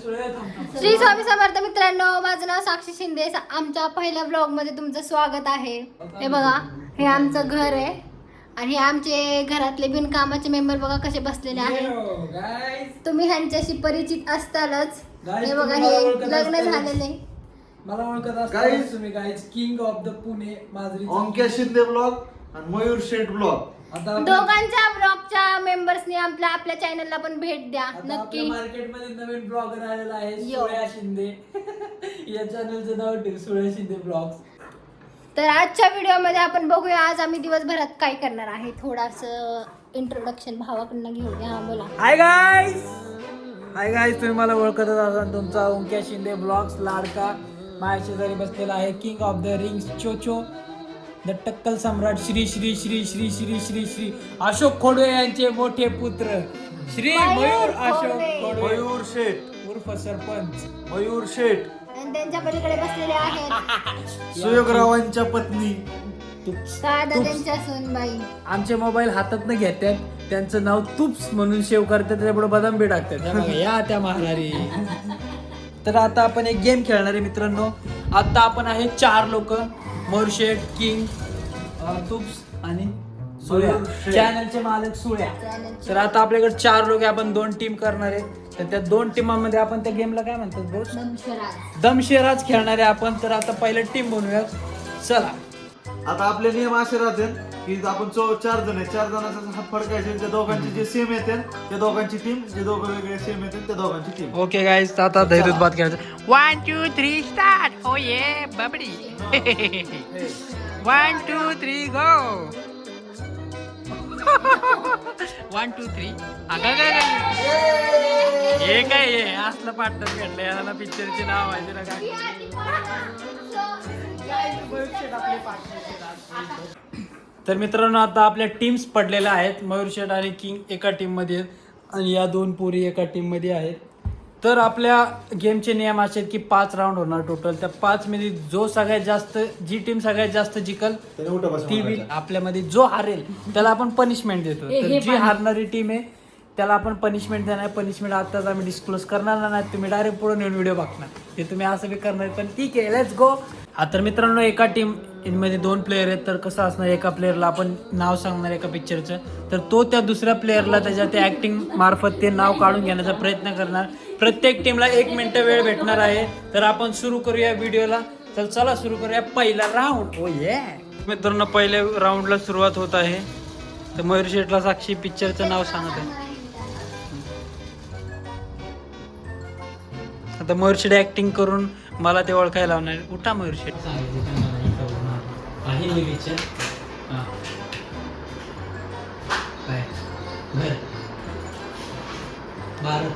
श्री स्वामी समर्थ मित्रांनो, माझं नाव साक्षी शिंदे. आमच्या पहिल्या ब्लॉग मध्ये तुमचं स्वागत आहे. हे बघा, हे आमचं घर आहे आणि हे आमचे घरातले बिनकामाचे मेंबर बघा कसे बसलेले आहेत. तुम्ही ह्यांच्याशी परिचित असतालच. हे बघा, हे लग्न झालेले. मला ओळखत असतात तुम्ही guys, king of the Pune माजरी ओंक्या शिंदे ब्लॉग आणि मयूर शेठ ब्लॉग. आता दोघांच्या ब्लॉगच्या मेंबर्सनी आपल्या चॅनलला पण भेट द्या नक्की. मार्केट मध्ये नवीन ब्लॉगर आलेला आहे यो. सुळ्या शिंदे. या चॅनलचं नाव ठेव सुळ्या शिंदे ब्लॉग्स. तर आजच्या व्हिडिओमध्ये आपण बघूया आज आम्ही दिवसभरात काय करणार आहे. थोडासा इंट्रोडक्शन भावाकडनं घेऊया. हा बोला. हाय गाईज, हाय गाईज, तुम्ही मला ओळखतच असाल. तुमचा ओंक्या शिंदे ब्लॉग्स लाडका माझ्या शेजारी बसलेला आहे. किंग ऑफ द रिंग्स चोचो, द टक्कल सम्राट श्री श्री श्री श्री श्री श्री श्री अशोक खोडवे यांचे मोठे पुत्र श्री मयूर अशोक खोडवे, मयूर शेठ उर्फ सरपंच. मयूर शेठ आणि त्यांच्या पलीकडे बसलेले आहेत सुयोगरावांच्या पत्नी दादा त्यांच्या सोनबाई. आमचे मोबाईल हातात न घेतात, त्यांचं नाव तुप्स म्हणून सेव्ह करतात, त्याच्यापुढे बदाम बी टाकतात. त्या बघा, या त्या महारारी. तर आता आपण एक गेम खेळणार आहे मित्रांनो. आता आपण आहे 4 लोक, मयूर शेठ, किंग, तुप्स आणि सुळ्या, चॅनलचे मालक सुळ्या. तर आता आपल्याकडे 4 लोक आहे. आपण 2 टीम करणार आहे. तर त्या 2 टीमांमध्ये आपण त्या गेमला काय म्हणतात बोस? दमशेराज खेळणार आहे आपण. तर आता पहिलं टीम बनवूया. चला, आता आपले नियम असे राहतील की आपण 4 जण आहे, 4 जणांचा हात फडकायचे. त्या दोघांचे जे सेम येते त्या दोघांची टीम, जे दोघं वेगळे सेम येते त्या दोघांची टीम. ओके गाइस, आता धैर्यात बात करायचं. 1 2 3 स्टार्ट. हो ये बबडी. 1 2 3 गो. 1 2 3. हे काय हे असलं पार्टनर घडलं, याला पिक्चरचे नाव माहिती ना तर मित्रांनो, आता आपल्या टीम्स पडलेल्या आहेत. मयूर शेठ आणि किंग एका टीम मध्ये आहेत आणि या 2 पोरी एका टीम मध्ये आहेत. तर आपल्या गेमचे नियम असे आहेत की 5 राऊंड होणार टोटल. त्या 5 मध्ये जो सगळ्यात जास्त, जी टीम सगळ्यात जास्त जिंकल ती विन. आपल्यामध्ये जो हारेल त्याला आपण पनिशमेंट देतो. तर जी हारणारी टीम आहे त्याला आपण पनिशमेंट देणार. पनिशमेंट आताच आम्ही डिस्क्लोज करणार नाही, तुम्ही डायरेक्ट पुढे नेऊन व्हिडिओ बघणार. ते तुम्ही असं बी करणार, पण ठीक आहे, लेट्स गो. हा, तर मित्रांनो, एका टीम मध्ये 2 प्लेयर आहेत. तर कसं असणार, एका प्लेअरला आपण नाव सांगणार एका पिक्चरचं, तर तो त्या दुसऱ्या प्लेअरला त्याच्या त्या ऍक्टिंग मार्फत ते नाव काढून घेण्याचा प्रयत्न करणार. प्रत्येक टीमला 1 मिनिट वेळ भेटणार आहे. तर आपण सुरू करूया व्हिडिओला. तर चला सुरू करूया पहिला राऊंड. ओ ये मित्रांनो, पहिल्या राऊंडला सुरुवात होत आहे. तर मयूर शेठला साक्षी पिक्चरचं नाव सांगत आहे. आता मयूर शेठ ऍक्टिंग करून मला ते ओळखायला लावणार. उठा मयूर शेठ. आहे हे पिक्चर. काय घर, भारत,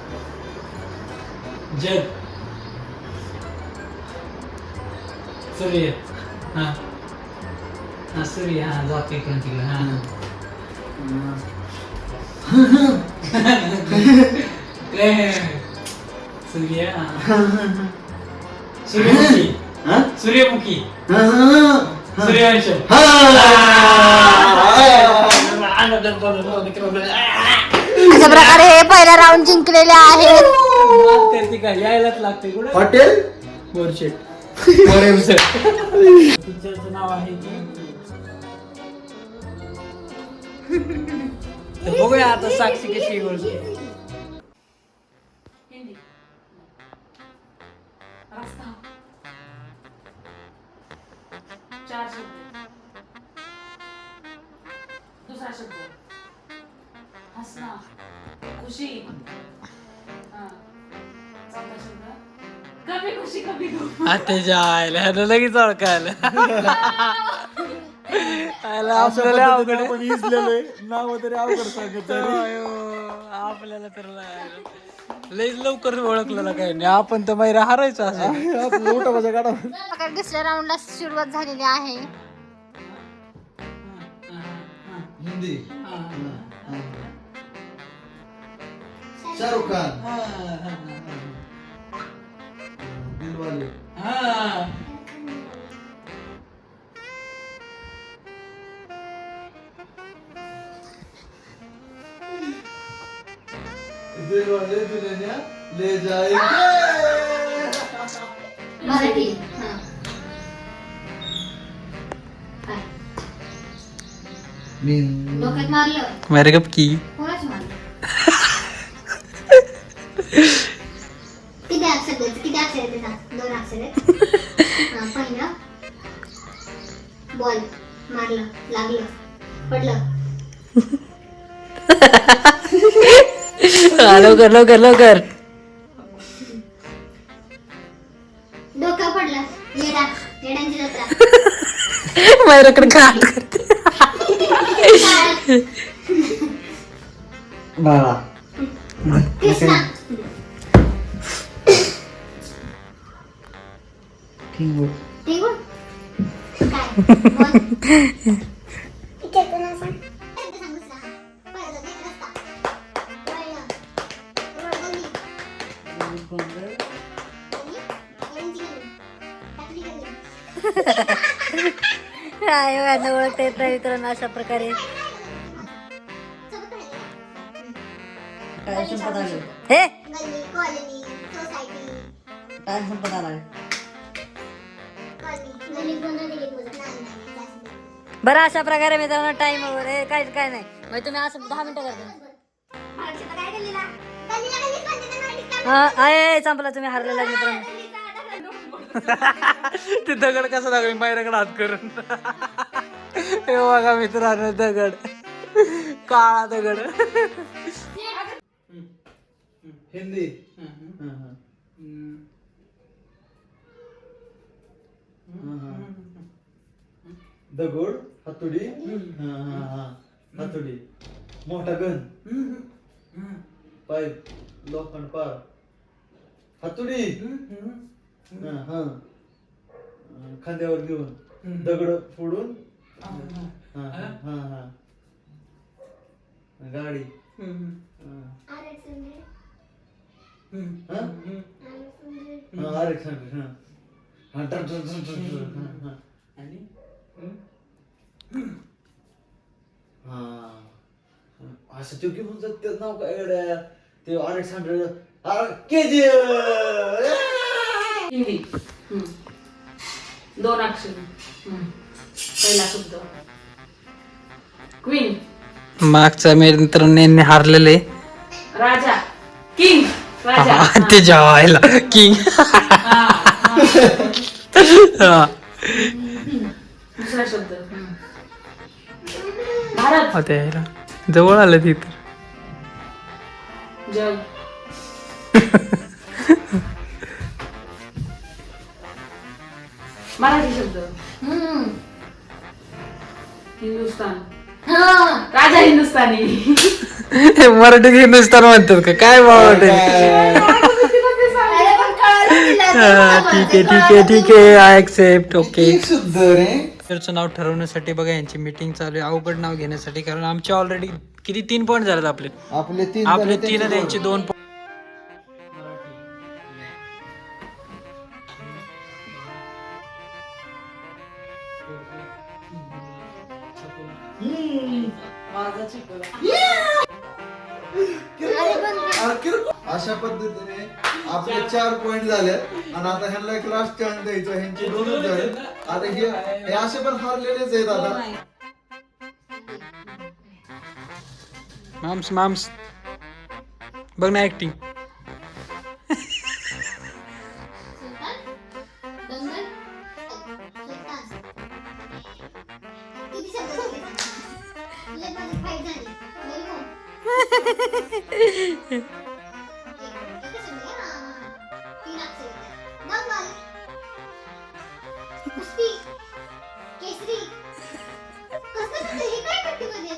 जग, सूर्य. हा हा, सूर्य. हा, जातोय क्रांतीला. हा काय सूर्य. सूर्यमुखी. सूर्यमुखी. सूर्यवंश. अशा प्रकारे हे पहिला राऊंड जिंकलेले आहेत. करते काय, यायलाच लागते. कुठे हॉटेल बोरशेट. पिक्चरचं नाव आहे की, तर बघूया आता साक्षी कशी बोलते. दूसरा शब्द हंसना, खुशी. चौथा शब्द कभी खुशी कभी गम. आता जायला लगेच ओळखायला. आपण इजलेलोय नाव वगैरे अवघड सांगत आपल्याला तर लईच लवकर ओळखलेलं काही नाही. आपण तर बाहेर हारायचं असं. मोठा माझा गाडा. दुसऱ्या राऊंडला सुरुवात झालेली आहे. हिंदी. शाहरुख खान. दिलवाले. दिलवाले दुल्हनिया ले जाएंगे. मराठी हा काय? डोक्यात मारलं मेरे कप की कोणाच मारलं किती अक्षर द्यायचं किती अक्षर येते सांग 2 अक्षर आहेत हा पहिलं बॉल मारलं लागलं पडलं लवकर लवकर लवकर डोकं पडलं येडा येड्यांची जत्रा माझ्याकडे घाट बाळा कृष्णा किंग टिंगू काय बोल इकडे ना सांग ते सांगूस ना पहिलं ते रस्ता पहिलं रोड गल्ली येड्यांची गल्ली टाकली गल्ली काय माझं ओळखता येत नाही मित्रांनो अशा प्रकारे काय संपत आलं हे गल्ली कॉलनी सोसायटी काय संपत आलाय कॉलनी गल्ली कोण दिली तुझं नाही जास्त बरं अशा प्रकारे मित्रांनो टाइम वगैरे काय काय नाही मग तुम्ही असं 10 मिनिटं करता महाराष्ट्रात काय गल्लीला गल्लीला गल्लीच म्हणते ना मराठीत काय हा आहे संपला तुम्ही हारलेला मित्रांनो ते दगड कसं लागले माझ्याकडे हात करून हे बघा मित्रांनो दगड काळा दगड हिंदी दगड हातोडी हातोडी मोठा गण पाईप लोखंड पार हातोडी खांद्यावर घेऊन दगड फोडून गाडी असं चुकी म्हणून त्याचं नाव काय गड्या ते अलेक्झांडर केजी हिंदी 2 अक्षर पहिला शब्द क्वीन मागचा मित्रांनी हारलेले राजा किंग राजा ते जेवायला किंग दुसरा शब्द भारत जवळ आलं तिथं जग मराठी शब्द हिंदुस्तान राजा हिंदुस्तानी मराठी हिंदुस्तान म्हणतात का काय मराठी अरे पण कळलं तिला ते ठीक आहे ठीक आहे ठीक आहे आय ऍक्सेप्ट ओके टीचरचं नाव ठरवण्यासाठी बघा यांची मीटिंग चालू आहे अवघड नाव घेण्यासाठी कारण आमचे ऑलरेडी किती 3 पॉईंट झालेत आपले आपले 3 आपले 3 त्यांचे 2 अशा पद्धतीने आपले 4 पॉइंट झाले आणि आता ह्यांना एक लास्ट चान्स द्यायचा ह्यांचे 2 झाले आता हे असे पण हारलेलेच आहेत आता माम्स माम्स बघ ना ऍक्टिंग किती शब्द झाले? लय माझी फाईट झाली. लय हो. एकच शब्द आहे ना. 3 अक्षर आहेत. दंगल. कुस्ती. केसरी. कसं कसं हे काय करते मध्ये?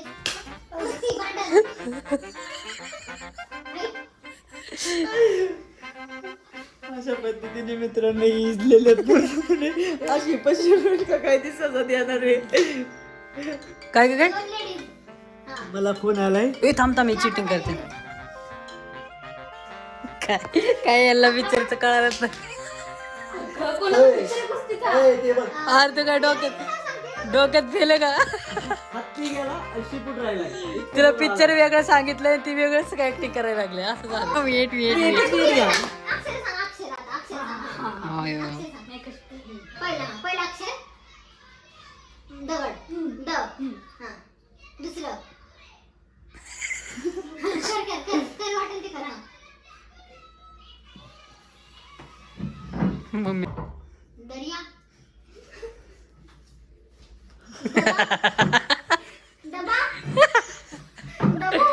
कुस्ती, भांडण. अशा पद्धतीने मित्रांनो इजलेले पूर्णपणे अशी पश्चिम का काय ती सजा देणार आहे काय काय काय दोन ladies. हा. मला फोन आलाय ए थांब थांब मी चिटिंग करते काय काय याला विचारचं कळालंच नाही ते बघ आर तू काय डोक्यात फेल का हत्ती गेला आणि शिपूट राहिला तिला पिक्चर वेगळं सांगितलंय ती वेगळंच ऍक्टिंग करायला लागले असं झालं वेट वेट वेट अक्षर सांग, अक्षर आता, अक्षर सांग. हा, अक्षर सांग. पहिलं अक्षर दगड द हा दुसरं कर वाटेल ते करा मम्मी दर्या डबा डबू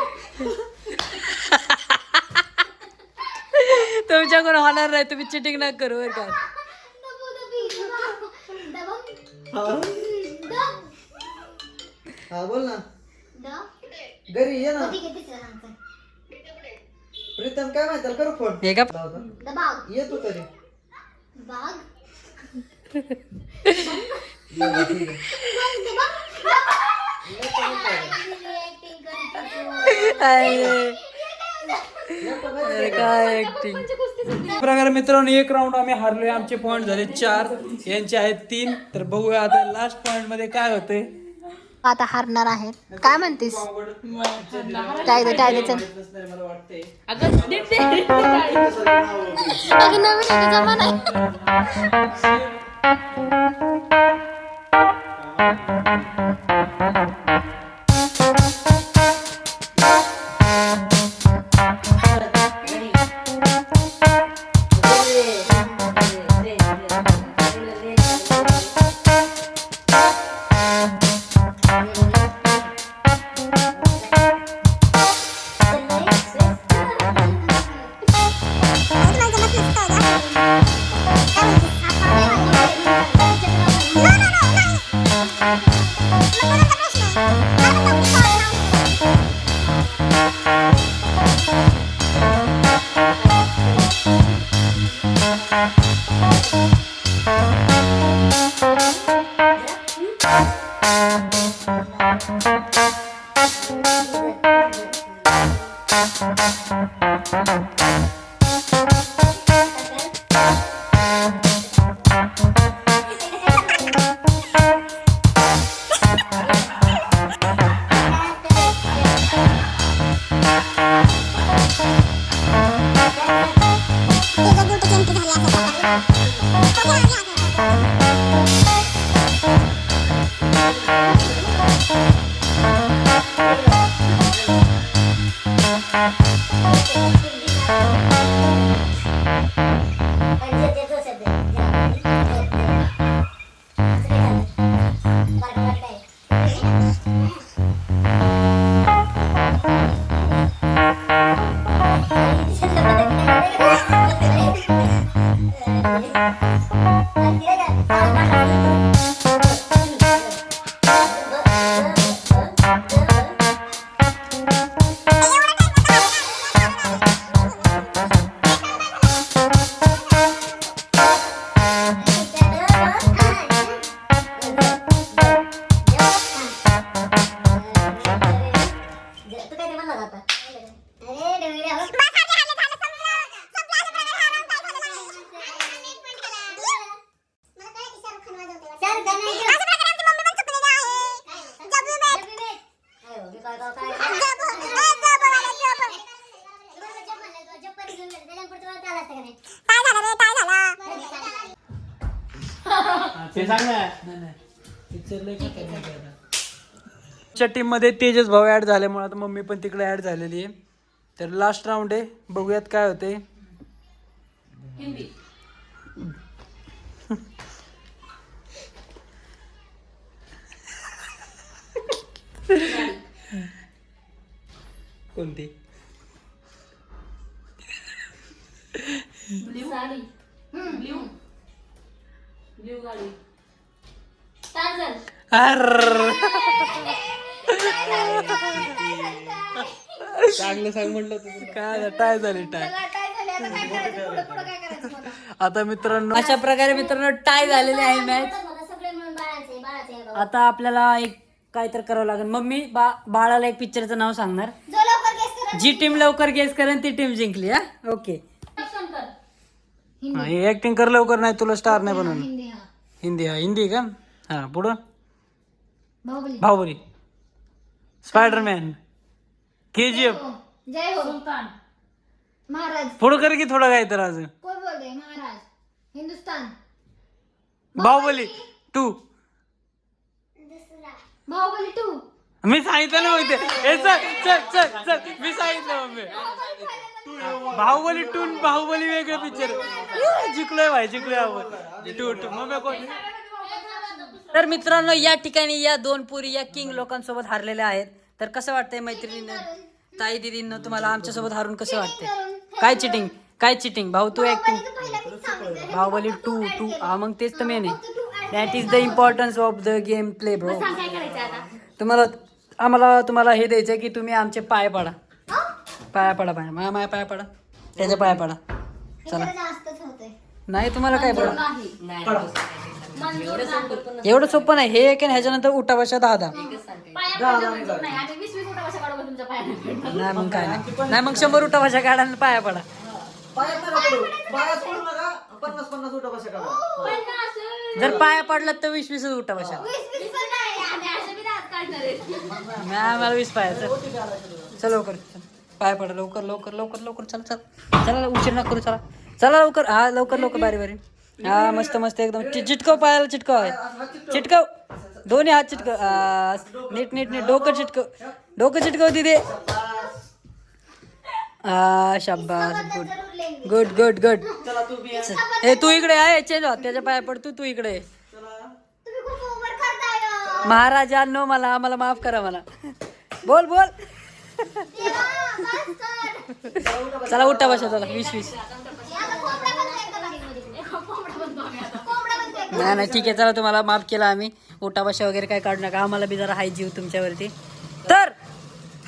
तुमच्याकडून होणार नाही, तुम्ही चिटिंग नाही करू बरं का. डबू डबी डबा हा डब हा बोल ना. ड घरी ये ना. ठीक आहे तिसरं सांगतो प्रीतम काय माहिती करू फोन हे का दबाव ये तू तरी. बाग ये ना, ठीक आहे. अरे काय ऍक्टिंग. प्रकारे मित्रांनो एक राऊंड आम्ही हारलोय. आमचे पॉइंट झाले 4, यांचे आहेत 3. तर बघूया आता लास्ट पॉइंट मध्ये काय होतंय. आता हारणार आहेत. काय म्हणतेस टाळी चल मला वाटतंय अगं नीट दे. अगं नवीन आहे, जमाना आहे. टीम मध्ये तेजस भाऊ ऍड झाल्यामुळे आता मम्मी पण तिकडे ऍड झालेली आहे. तर लास्ट राऊंड आहे, बघूयात काय होते. हिंदी कोणती ब्ल्यू साडी ब्ल्यू ब्ल्यू गाडी टार्झन चांगलं सांग म्हटलं तर काय टाय झाली टाय. आता मित्रांनो अशा प्रकारे मित्रांनो टाय झालेली आहे मॅच. सगळे मिळून बाळाचे आता आपल्याला एक काय तर करावं लागेल. मम्मी बाळाला एक पिक्चरचं नाव सांगणार. जो लवकर गेस करेल जी टीम लवकर गेस करेन ती टीम जिंकली. हा ओके. ऍक्टिंग कर लवकर, नाही तुला स्टार नाही बनवणार. हिंदी हा हिंदी हिंदी का हा पुढं बाहुबली बाहुबली, स्पायडरमॅन, KGF. जय हो सुलतान महाराज पुढं कर की थोडं काय तर अजून. कोण बोलते महाराज हिंदुस्तान बाहुबली 2. बाहुबली 2. मी सांगितलं ना मग ते. चल चल चल चल मी सांगितलं मम्मी. बाहुबली 2 बाहुबली वेगळे पिक्चर. जिंकलोय भाई जिंकलोय आपण. 2 मम्मी कोण. तर मित्रांनो या ठिकाणी या 2 पुरी या किंग लोकांसोबत हारलेल्या आहेत. तर कसं वाटतंय मैत्रिणींना, ताई दिदींना, तुम्हाला आमच्यासोबत हारून कसं वाटतंय? काय चिटिंग भाऊ तू ऍक्टिंग. बाहुबली 2 हा मग तेच तर मेन आहे. That is the importance of the game play bro. तुम्हाला हे द्यायचं की तुम्ही आमचे पाय पडा. पाया पडा माया पाया पडा, त्याच्या पाया पडा. चला जास्तच होतंय. नाही तुम्हाला काय पडा. एवढं सोपं नाही हे एक. ह्याच्यानंतर उठा बशा 10. नाही मग काय नाही मग 100 उठा बशा काढा आणि पाया पडा. जर पाया पडला तर 20 उठा बशा. नाही मला 20 पाया. चल लवकर पाया पडा लवकर लवकर लवकर लवकर. चला उशीर नका करू. चला लवकर. हा लवकर बारी. हा मस्त एकदम. चिटकव पायाला चिटकव दोन्ही हात चिटकव. नीट डोकं चिटकव तिथे. शाबास गुड. हे तू इकडे आहे चेंज हो. त्याच्या पाया पड. तू इकडे. महाराजांनो आम्हाला माफ करा. मला बोल. चला उठा बसा. चला 20. नाही ठीक आहे. चला तुम्हाला माफ केला आम्ही. उठा बशा वगैरे काय काढू नका. आम्हाला बी जरा हाय जीव तुमच्यावरती. तर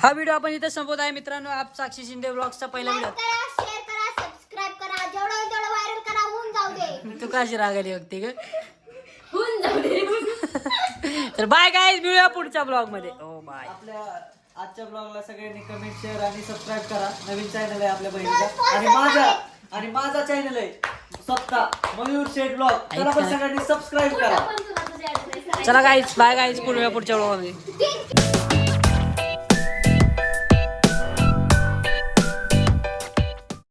हा व्हिडिओ आपण इथे संपवत आहे मित्रांनो. आप साक्षी शिंदे ब्लॉग्सचा पहिला व्हिडिओ. शेअर करा, सबस्क्राईब करा, जेवढं होईल तेवढं व्हायरल करा. होऊन जाऊ दे. तू कशी रागाली बघते ग. होऊन जाऊ दे. तर बाय गाईज, मिळूया पुढच्या ब्लॉग मध्ये. ओ बाय. आपल्या आजच्या ब्लॉगला सगळ्यांनी कमेंट, शेअर आणि सबस्क्राईब करा. नवीन चॅनल आहे आपल्या बहिणीचा आणि माझा चॅनल आहे स्वतः मयूर शेठ ब्लॉग. त्याला पण सगळ्यांनी सबस्क्राईब करा. चला गाईज बाय गाईज, पुढच्या ब्लॉग मध्ये.